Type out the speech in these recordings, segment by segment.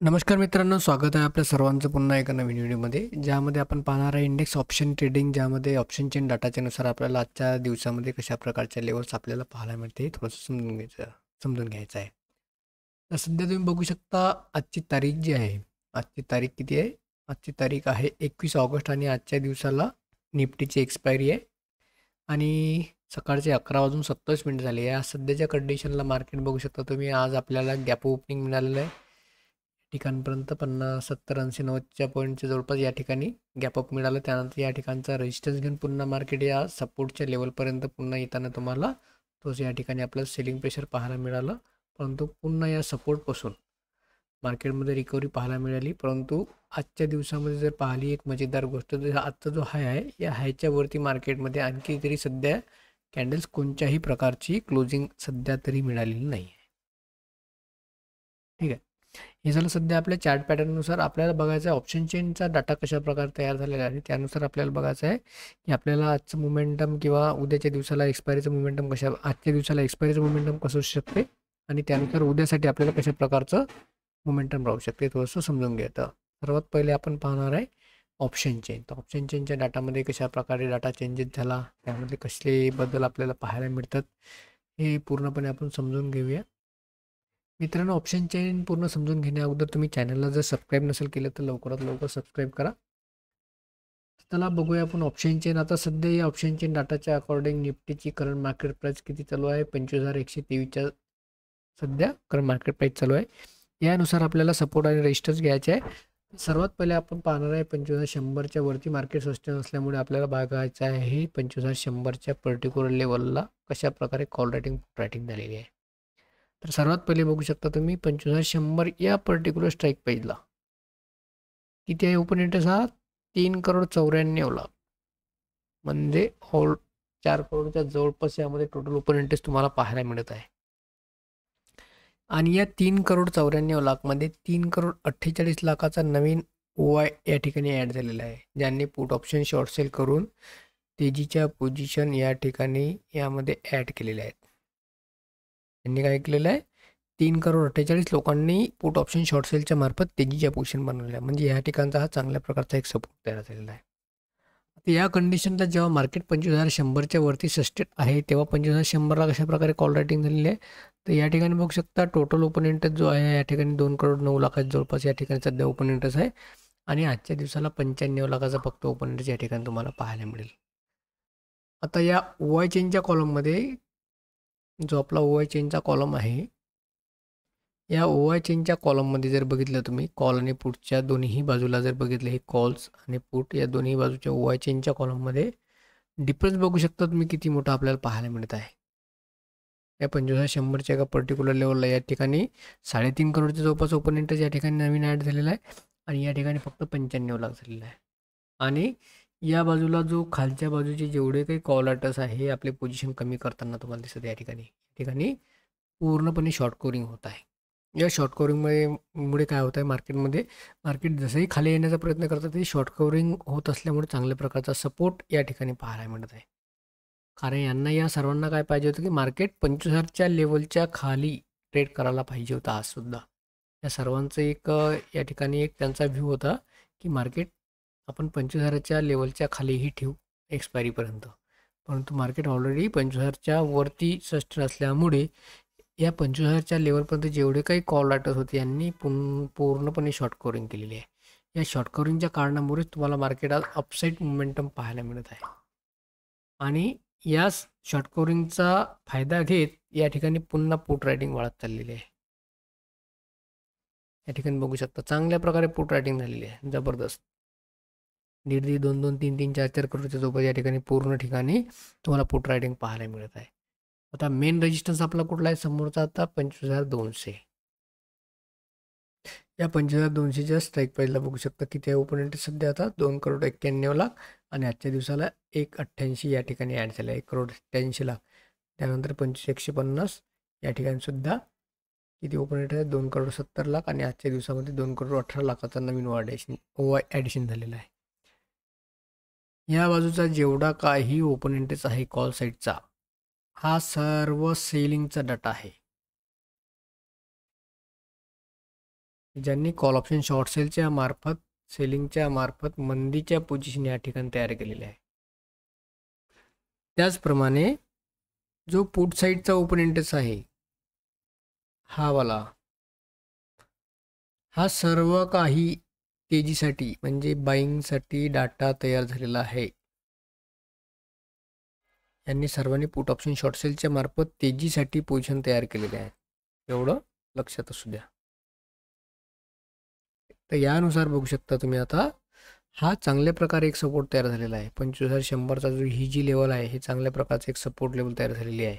नमस्कार मित्रांनो, स्वागत आहे आपल्या सर्वांचं पुन्हा एका नवीन व्हिडिओमध्ये, ज्यामध्ये आपण पाहणार आहे इंडेक्स ऑप्शन ट्रेडिंग, ज्यामध्ये ऑप्शन चेन डाटाच्यानुसार आपल्याला आजच्या दिवसामध्ये कशा प्रकारच्या लेवल्स आपल्याला पाहायला मिळते हे थोडंसं समजून घ्यायचं आहे. तर सध्या तुम्ही बघू शकता आजची तारीख जी आहे, आजची तारीख किती आहे? आजची तारीख आहे 21 ऑगस्ट आणि आजच्या दिवसाला निफ्टीची एक्सपायरी आहे आणि सकाळचे 11:27 झाले. या सध्याच्या कंडिशनला मार्केट बघू शकता तुम्ही, आज आपल्याला गॅप ओपनिंग मिळालेलं आहे ठिकाणपर्यंत 50, 70, 80, 90च्या पॉईंटच्या जवळपास या ठिकाणी गॅपअप मिळालं. त्यानंतर या ठिकाणचा रेजिस्टन्स घेऊन पुन्हा मार्केट या सपोर्टच्या लेवलपर्यंत पुन्हा येताना तुम्हाला तोच या ठिकाणी आपल्याला सेलिंग प्रेशर पाहायला मिळालं. परंतु पुन्हा या सपोर्टपासून मार्केटमध्ये रिकव्हरी पाहायला मिळाली. परंतु आजच्या दिवसामध्ये जर पाहिली एक मजेदार गोष्ट, तर आजचा जो हाय आहे या हायच्या वरती मार्केटमध्ये आणखी तरी सध्या कॅन्डल्स कोणत्याही प्रकारची क्लोजिंग सध्या तरी मिळालेली नाही आहे. ठीक आहे, हे झालं सध्या आपल्या चार्ट पॅटर्ननुसार. आपल्याला बघायचं आहे ऑप्शन चेनचा डाटा कशा प्रकारे तयार झालेला आहे. त्यानुसार आपल्याला बघायचं आहे की आपल्याला आजचं मोमेंटम किंवा उद्याच्या दिवसाला एक्सपायरीचं मोमेंटम आजच्या दिवसाला एक्सपायरीचं मोमेंटम कसं असू शकते आणि त्यानुसार उद्यासाठी आपल्याला कशा प्रकारचं मोमेंटम राहू शकते थोडंसं समजून घ्यायचं. सर्वात पहिले आपण पाहणार आहे ऑप्शन चेन. तर ऑप्शन चेनच्या डाटामध्ये कशा प्रकारे डाटा चेंजेस झाला, त्यामध्ये कसले बदल आपल्याला पाहायला मिळतात हे पूर्णपणे आपण समजून घेऊया. मित्रांनो, ऑप्शन चेन पूर्ण समजून घेण्या अगोदर तुम्ही चॅनलला जर सबस्क्राईब नसेल केलं तर लवकरात लवकर सबस्क्राईब करा. चला बघूया आपण ऑप्शन चेन. आता सध्या या ऑप्शन चेन डाटाच्या अकॉर्डिंग निफ्टीची करंट मार्केट प्राइस किती चालू आहे? 25,123च्या सध्या करंट मार्केट प्राइस चालू आहे. यानुसार आपल्याला सपोर्ट आणि रेजिस्टन्स घ्यायचे आहे. सर्वात पहिले आपण पाहणार आहे 25,100च्या वरती मार्केट सस्टेन असल्यामुळे आपल्याला बघायचं आहे 25,100च्या पर्टिक्युलर लेवलला कशा प्रकारे कॉल रायटिंग झालेली आहे. तर सर्वात पहिले बघू शकता तुम्ही 25,100 या पर्टिक्युलर स्ट्राईक प्राईजला किती आहे ओपन इंटरेस्ट हा 3,94,00,000 म्हणजे 4 करोडच्या जवळपास यामध्ये टोटल ओपन इंटरेस्ट तुम्हाला पाहायला मिळत आहे. आणि या 3,94,00,000 मध्ये 3,48,00,000चा नवीन OI या ठिकाणी ॲड झालेला आहे, ज्यांनी पुट ऑप्शन शॉर्ट सेल करून तेजीच्या पोझिशन या ठिकाणी यामध्ये ॲड केलेल्या आहेत. त्यांनी काय केलेलं आहे, 3,48,00,000 लोकांनी पुट ऑप्शन शॉर्ट सेलच्या मार्फत तेजीच्या पोझिशन बनवलेल्या आहे. म्हणजे या ठिकाणचा हा चांगल्या प्रकारचा एक सपोर्ट तयार झालेला आहे. आता या कंडिशनला जेव्हा मार्केट 25,100च्या वरती सस्टेन आहे, तेव्हा 25,100ला कशा प्रकारे कॉल रायटिंग झालेली आहे. तर या ठिकाणी बघू शकता टोटल ओपन इंटरेस्ट जो आहे या ठिकाणी 2,09,00,000 जवळपास या ठिकाणी सध्या ओपन इंटरेस्ट आहे आणि आजच्या दिवसाला 95,00,000चा फक्त ओपन इंटरेस्ट या ठिकाणी तुम्हाला पाहायला मिळेल. आता या OI चेनच्या कॉलममध्ये जो आपला OI चेनचा कॉलम आहे, या OI चेनच्या कॉलममध्ये जर बघितलं तुम्ही कॉल आणि पुटच्या दोन्ही बाजूला जर बघितलं, हे कॉल्स आणि पुट या दोन्ही बाजूच्या OI चेनच्या कॉलममध्ये डिफरन्स बघू शकता तुम्ही किती मोठा आपल्याला पाहायला मिळत आहे. या 25,100च्या एका पर्टिक्युलर लेवलला या ठिकाणी 3.5 करोडच्या जवळपास ओपन इंटरेस्ट या ठिकाणी नवीन ॲड झालेला आहे आणि या ठिकाणी फक्त 95,00,000 झालेला आहे. आणि या बाजूला जो खालच्या बाजूचे जेवढे काही कॉल अटर्स आहे हे आपले पोझिशन कमी करताना तुम्हाला दिसत. या ठिकाणी पूर्णपणे शॉर्ट कव्हरिंग होत आहे. या शॉर्ट कव्हरिंगमुळे काय होत आहे, मार्केट जसंही खाली येण्याचा प्रयत्न करतात ते शॉर्ट कव्हरिंग होत असल्यामुळे चांगल्या प्रकारचा सपोर्ट या ठिकाणी पाहायला मिळत आहे. कारण या सर्वांना काय पाहिजे होतं की मार्केट 25,000च्या लेवलच्या खाली ट्रेड करायला पाहिजे होता आजसुद्धा. या सर्वांचं या ठिकाणी एक त्यांचा व्ह्यू होता की मार्केट आपण 25,000च्या लेवलच्या खालीही ठेवू एक्सपायरीपर्यंत. परंतु मार्केट ऑलरेडी 25,000च्या वरती सस्टेन असल्यामुळे या 25,000च्या लेवलपर्यंत जेवढे काही कॉल रायटर्स होते यांनी पूर्णपणे शॉर्ट कव्हरिंग केलेली आहे. या शॉर्ट कव्हरिंगच्या कारणामुळेच तुम्हाला मार्केट आज अपसाईड मोमेंटम पाहायला मिळत आहे. आणि या शॉर्ट कव्हरिंगचा फायदा घेत या ठिकाणी पुन्हा पुट रायटिंग वाढत चाललेली आहे. या ठिकाणी बघू शकता चांगल्या प्रकारे पुट रायटिंग झालेली आहे, जबरदस्त. 1.5, 2, 3, 4 करोडच्या जवळपास या ठिकाणी पूर्ण ठिकाणी तुम्हाला पुट रायटिंग पाहायला मिळत आहे. आता मेन रेजिस्टन्स आपला कुठला आहे समोरचा, आता 25,200. या 25,200च्या स्ट्राईक प्राईजला बघू शकता किती आहे ओपन इंटरेस्ट सध्या आता 2,91,00,000 आणि आजच्या दिवसाला 1,88 या ठिकाणी ॲड झाला आहे 1,88,00,000. त्यानंतर 25,150 या ठिकाणी सुद्धा किती ओपन इंटरेस्ट आहे 2,70,00,000 आणि आजच्या दिवसामध्ये 2,18,00,000चा नवीन OI ॲडिशन झालेला आहे. या बाजूचा जेवढा काही ओपन इंटरेस्ट आहे कॉल साईडचा, हा सर्व सेलिंगचा डाटा आहे. ज्यांनी कॉल ऑप्शन शॉर्ट सेलच्या मार्फत सेलिंगच्या मार्फत मंदीच्या पोझिशन या ठिकाणी तयार केलेले आहे. त्याचप्रमाणे जो पुट साईडचा ओपन इंटरेस्ट आहे हा वाला, हा सर्व काही तेजीसाठी म्हणजे बाईंगसाठी डाटा तयार झालेला आहे. यांनी सर्वांनी पुट ऑप्शन शॉर्ट सेलच्या मार्फत तेजीसाठी पोझिशन तयार केलेले आहे, एवढं लक्षात असू द्या. तर यानुसार बघू शकता तुम्ही आता हा चांगल्या प्रकारे एक सपोर्ट तयार झालेला आहे. 25,100चा जो ही जी लेवल आहे हे चांगल्या प्रकारचं एक सपोर्ट लेवल तयार झालेली आहे.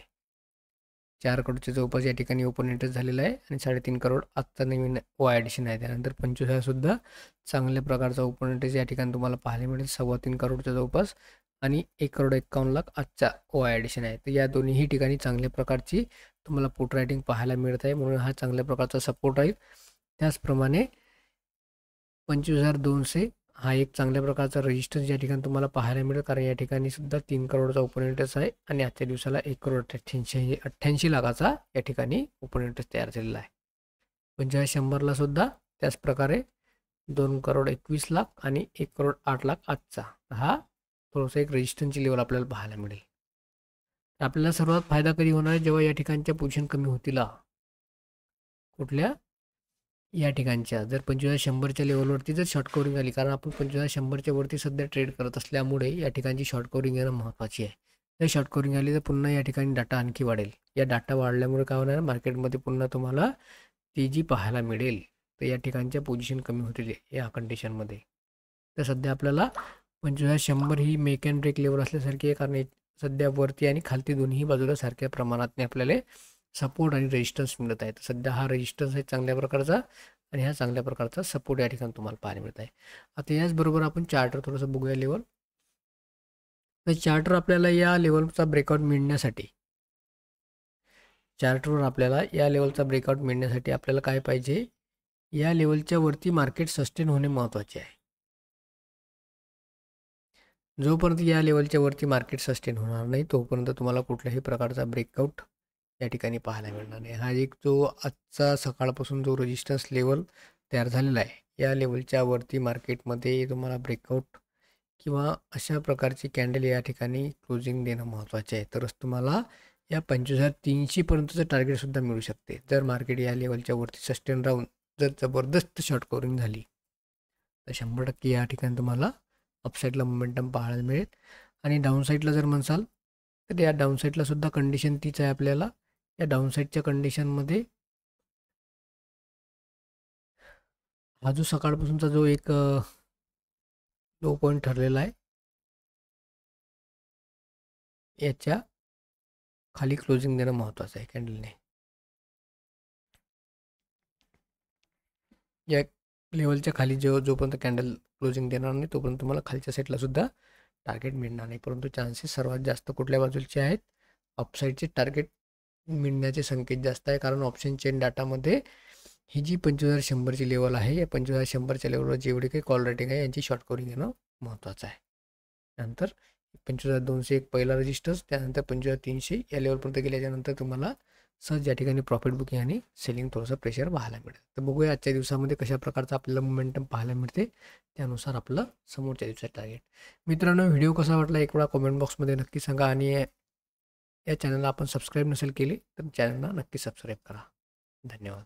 4 करोडच्या जवळपास या ठिकाणी ओपन इंटरेस्ट झालेला आहे आणि 3.5 करोड आत्ता नवीन ओ ॲडिशन आहे. त्यानंतर 25,000 सुद्धा चांगल्या प्रकारचा ओपन इंटरेस्ट या ठिकाणी तुम्हाला पाहायला मिळेल 3.25 करोडच्या जवळपास आणि 1,51,00,000 आजचा ओ ॲडिशन आहे. तर या दोन्ही ठिकाणी चांगल्या प्रकारची तुम्हाला पुट रायटिंग पाहायला मिळत आहे, म्हणून हा चांगल्या प्रकारचा सपोर्ट राहील. त्याचप्रमाणे 25,200 हा एक चांगल्या प्रकारचा रेजिस्टन्स या ठिकाणी तुम्हाला पाहायला मिळेल, कारण या ठिकाणी सुद्धा 3 करोडचा ओपन इंटरेस्ट आहे आणि आजच्या दिवसाला 1,88 लाखाचा या ठिकाणी ओपन इंटरेस्ट तयार झालेला आहे. 25,100ला सुद्धा त्याच प्रकारे 2,21,00,000 आणि 1,08,00,000 आजचा हा थोडासा एक रेजिस्टन्सची लेवल आपल्याला पाहायला मिळेल. आपल्याला सर्वात फायदा कधी होणार आहे, जेव्हा या ठिकाणच्या पोझिशन कमी होतील. कुठल्या या ठिकाणच्या जर 25,100च्या लेवलवरती जर शॉर्ट कवरिंग आली, कारण आपण 25,100च्या वरती सध्या ट्रेड करत असल्यामुळे या ठिकाणची शॉर्ट कवरिंग येणं महत्त्वाची आहे. जर शॉर्ट कवरिंग आली तर पुन्हा या ठिकाणी डाटा आणखी वाढेल. या डाटा वाढल्यामुळे काय होणार, मार्केटमध्ये पुन्हा तुम्हाला तेजी पाहायला मिळेल. तर या ठिकाणच्या पोझिशन कमी होतील या कंडिशनमध्ये. तर सध्या आपल्याला 25,100 ही मेक अँड ब्रेक लेवल असल्यासारखी आहे, कारण सध्या वरती आणि खालती दोन्ही बाजूला सारख्या प्रमाणात आपल्याला सपोर्ट आणि रेजिस्टन्स मिळत आहे. तर सध्या हा रेजिस्टन्स आहे चांगल्या प्रकारचा आणि हा चांगल्या प्रकारचा सपोर्ट या ठिकाणी तुम्हाला पाहायला मिळत आहे. आता याचबरोबर आपण चार्टर थोडंसं बघूया लेवल. तर चार्टर आपल्याला या लेवलचा ब्रेकआउट मिळण्यासाठी, चार्टवर आपल्याला या लेवलचा ब्रेकआउट मिळण्यासाठी आपल्याला काय पाहिजे, या लेवलच्या वरती मार्केट सस्टेन होणे महत्त्वाचे आहे. जोपर्यंत या लेवलच्या वरती मार्केट सस्टेन होणार नाही तोपर्यंत तुम्हाला कुठल्याही प्रकारचा ब्रेकआउट या ठिकाणी पाहायला मिळणार नाही. हा एक जो आजचा सकाळपासून जो रेजिस्टन्स लेवल तयार झालेला आहे, या लेवलच्या वरती मार्केटमध्ये तुम्हाला ब्रेकआउट किंवा अशा प्रकारची कॅन्डल या ठिकाणी क्लोजिंग देणं महत्त्वाचे आहे. तरच तुम्हाला या 25,300पर्यंतचं टार्गेटसुद्धा मिळू शकते. जर मार्केट या लेवलच्या वरती सस्टेन राहून जर जबरदस्त शॉर्ट कवरिंग झाली तर 100% या ठिकाणी तुम्हाला अपसाईडला मोमेंटम पाहायला मिळेल. आणि डाऊनसाईडला जर म्हणसाल तर या डाऊनसाईडला सुद्धा कंडिशन तीच आहे. आपल्याला या डाऊनसाईडच्या कंडिशनमध्ये हा जो सकाळपासूनचा जो एक लो पॉईंट ठरलेला आहे, याच्या खाली क्लोजिंग देणं महत्त्वाचं आहे कॅन्डलने. या लेवलच्या खाली जोपर्यंत कॅन्डल क्लोजिंग देणार नाही तोपर्यंत तुम्हाला खालच्या साईडला सुद्धा टार्गेट मिळणार नाही. परंतु चान्सेस सर्वात जास्त कुठल्या बाजूचे आहेत, अपसाईडचे टार्गेट मिळण्याचे संकेत जास्त आहे. कारण ऑप्शन चेन डाटामध्ये ही जी 25,100ची लेवल आहे, या 25,100च्या लेवलवर जेवढी काही कॉल रेटिंग आहे यांची शॉर्ट कवरिंग येणं महत्त्वाचं आहे. त्यानंतर 25,200 एक पहिला रजिस्टर्स, त्यानंतर 25,300 या लेवलपर्यंत गेल्याच्यानंतर तुम्हाला सहज या ठिकाणी प्रॉफिट बुकिंग आणि सेलिंग थोडंसं प्रेशर पाहायला मिळेल. तर बघूया आजच्या दिवसामध्ये कशा प्रकारचं आपल्याला मोमेंटम पाहायला मिळते, त्यानुसार आपलं समोरच्या दिवसाचं टार्गेट. मित्रांनो, व्हिडिओ कसा वाटला एक वेळा कमेंट बॉक्समध्ये नक्की सांगा आणि या चॅनलला आपण सबस्क्राईब नसेल केले तर चॅनलला नक्की सबस्क्राईब करा. धन्यवाद.